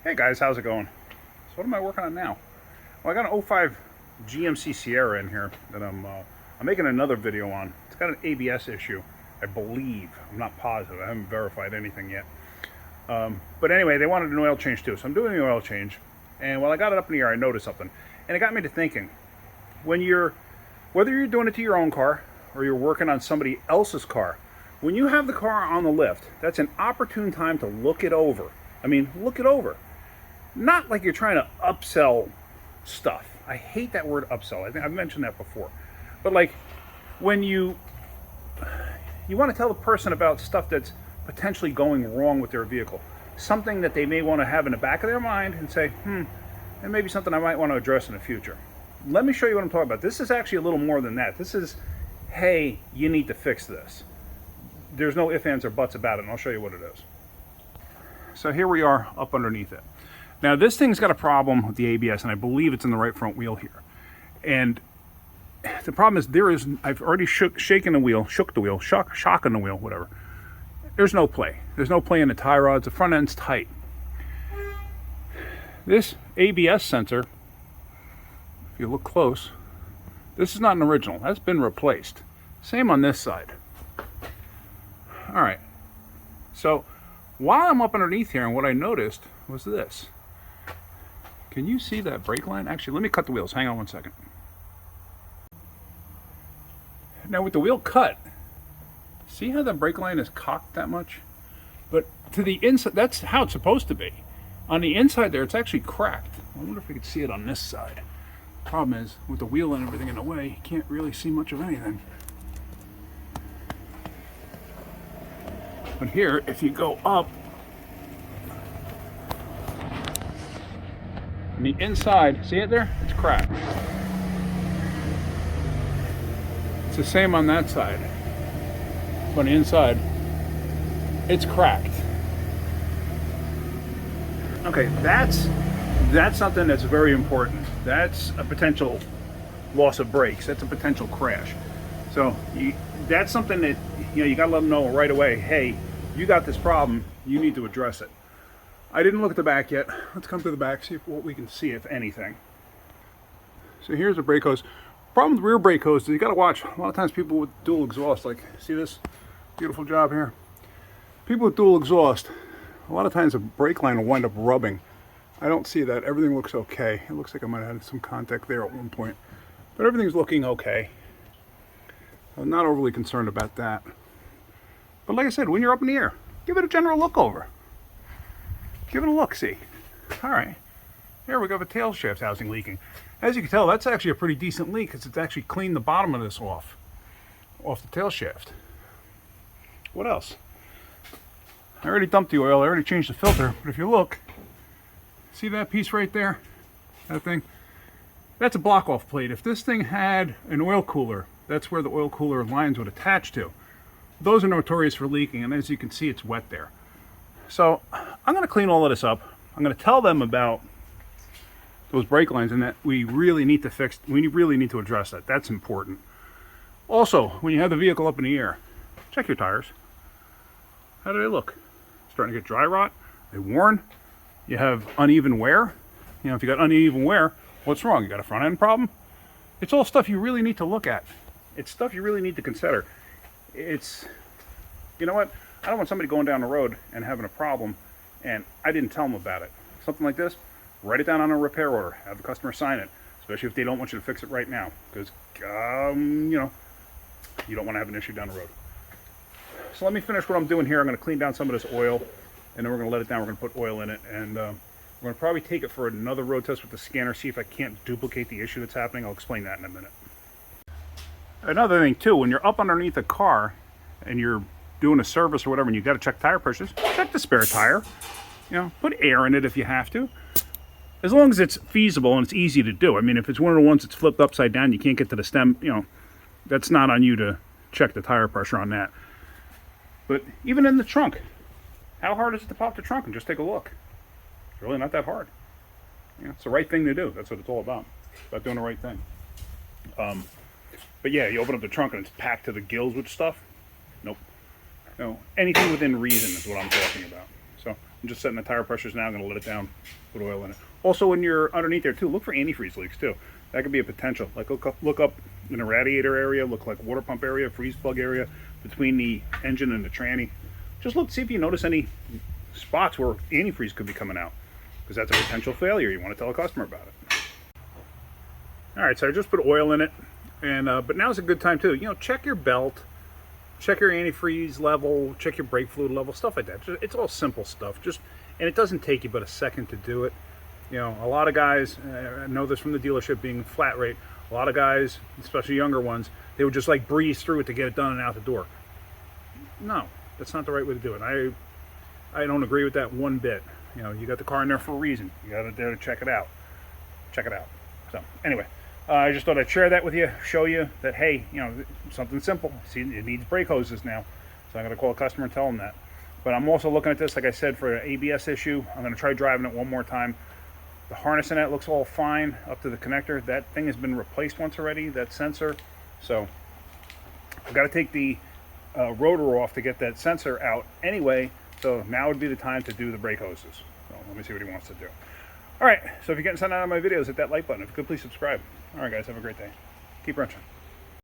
Hey guys, how's it going? So what am I working on now? Well, I got an '05 GMC Sierra in here that I'm making another video on. It's got an ABS issue, I believe. I'm not positive. I haven't verified anything yet. But anyway, they wanted an oil change too, so I'm doing the oil change. And while I got it up in the air, I noticed something, and it got me to thinking: whether you're doing it to your own car or you're working on somebody else's car, when you have the car on the lift, that's an opportune time to look it over. I mean, look it over. Not like you're trying to upsell stuff. I hate that word upsell. I think I've mentioned that before. But like when you want to tell the person about stuff that's potentially going wrong with their vehicle, something that they may want to have in the back of their mind and say, and maybe something I might want to address in the future. Let me show you what I'm talking about. This is actually a little more than that. This is, hey, you need to fix this. There's no ifs, ands, or buts about it, and I'll show you what it is. So here we are up underneath it. Now this thing's got a problem with the ABS, and I believe it's in the right front wheel here. And the problem is I've already shocking the wheel, whatever. There's no play. There's no play in the tie rods. The front end's tight. This ABS sensor, if you look close, this is not an original. That's been replaced. Same on this side. All right. So while I'm up underneath here, and what I noticed was this. Can you see that brake line? Actually, let me cut the wheels. Hang on one second. Now with the wheel cut, see how the brake line is cocked that much? But to the inside, that's how it's supposed to be. On the inside there, it's actually cracked. I wonder if we could see it on this side. Problem is, with the wheel and everything in the way, you can't really see much of anything. But here, if you go up, on the inside, see it there? It's cracked. It's the same on that side. But on the inside, it's cracked. Okay, that's something that's very important. That's a potential loss of brakes. That's a potential crash. So that's something that you got to let them know right away. Hey, you got this problem. You need to address it. I didn't look at the back yet. Let's come to the back, see what we can see, if anything. So here's the brake hose. Problem with rear brake hose is you got to watch. A lot of times people with dual exhaust, like, see this beautiful job here? People with dual exhaust, a lot of times the brake line will wind up rubbing. I don't see that. Everything looks okay. It looks like I might have had some contact there at one point, but everything's looking okay. I'm not overly concerned about that. But like I said, when you're up in the air, give it a general look over. Give it a look, see. All right, here we go, the tail shaft housing leaking. As you can tell, that's actually a pretty decent leak because it's actually cleaned the bottom of this off the tail shaft. What else? I already dumped the oil, I already changed the filter, but if you look, see that piece right there? That thing? That's a block-off plate. If this thing had an oil cooler, that's where the oil cooler lines would attach to. Those are notorious for leaking, and as you can see, it's wet there. So I'm going to clean all of this up. I'm going to tell them about those brake lines and that we really need to address that. That's important. Also, when you have the vehicle up in the air, check your tires. How do they look? Starting to get dry rot? They worn? You have uneven wear? If you got uneven wear, what's wrong? You got a front end problem? It's all stuff you really need to look at. It's stuff you really need to consider. It's, you know what? I don't want somebody going down the road and having a problem and I didn't tell them about it. Something like this, write it down on a repair order. Have the customer sign it, especially if they don't want you to fix it right now, because you don't want to have an issue down the road. So let me finish what I'm doing here. I'm going to clean down some of this oil, and then we're going to let it down. We're going to put oil in it, and we're going to probably take it for another road test with the scanner, see if I can't duplicate the issue that's happening. I'll explain that in a minute. Another thing too, when you're up underneath a car and you're doing a service or whatever, and you got to check tire pressures, check the spare tire. Put air in it if you have to, as long as it's feasible and it's easy to do. I mean, if it's one of the ones that's flipped upside down, you can't get to the stem, that's not on you to check the tire pressure on that. But even in the trunk, how hard is it to pop the trunk and just take a look? It's really not that hard. It's the right thing to do. That's what it's all about. It's about doing the right thing. But yeah, you open up the trunk and it's packed to the gills with stuff. Nope. Anything within reason is what I'm talking about. So I'm just setting the tire pressures now. I'm going to let it down, put oil in it. Also, when you're underneath there too, look for antifreeze leaks too. That could be a potential. Like look up in the radiator area, look like water pump area, freeze plug area, between the engine and the tranny. Just look, see if you notice any spots where antifreeze could be coming out, because that's a potential failure. You want to tell a customer about it. All right, so I just put oil in it, and but now's a good time too. You know, check your belt, check your antifreeze level, check your brake fluid level, stuff like that. It's all simple stuff. And it doesn't take you but a second to do it. You know, a lot of guys, I know this from the dealership being flat rate, a lot of guys, especially younger ones, they would just like breeze through it to get it done and out the door. No, that's not the right way to do it. I don't agree with that one bit. You know, you got the car in there for a reason. You got it there to check it out. Check it out. So anyway, I just thought I'd share that with you, show you that, hey, you know, something simple. See, it needs brake hoses now. So I'm going to call a customer and tell them that. But I'm also looking at this, like I said, for an ABS issue. I'm going to try driving it one more time. The harness in it looks all fine up to the connector. That thing has been replaced once already, that sensor. So I've got to take the rotor off to get that sensor out anyway. So now would be the time to do the brake hoses. So let me see what he wants to do. All right, so if you're getting something out of my videos, hit that like button. If you could, please subscribe. All right, guys, have a great day. Keep wrenching.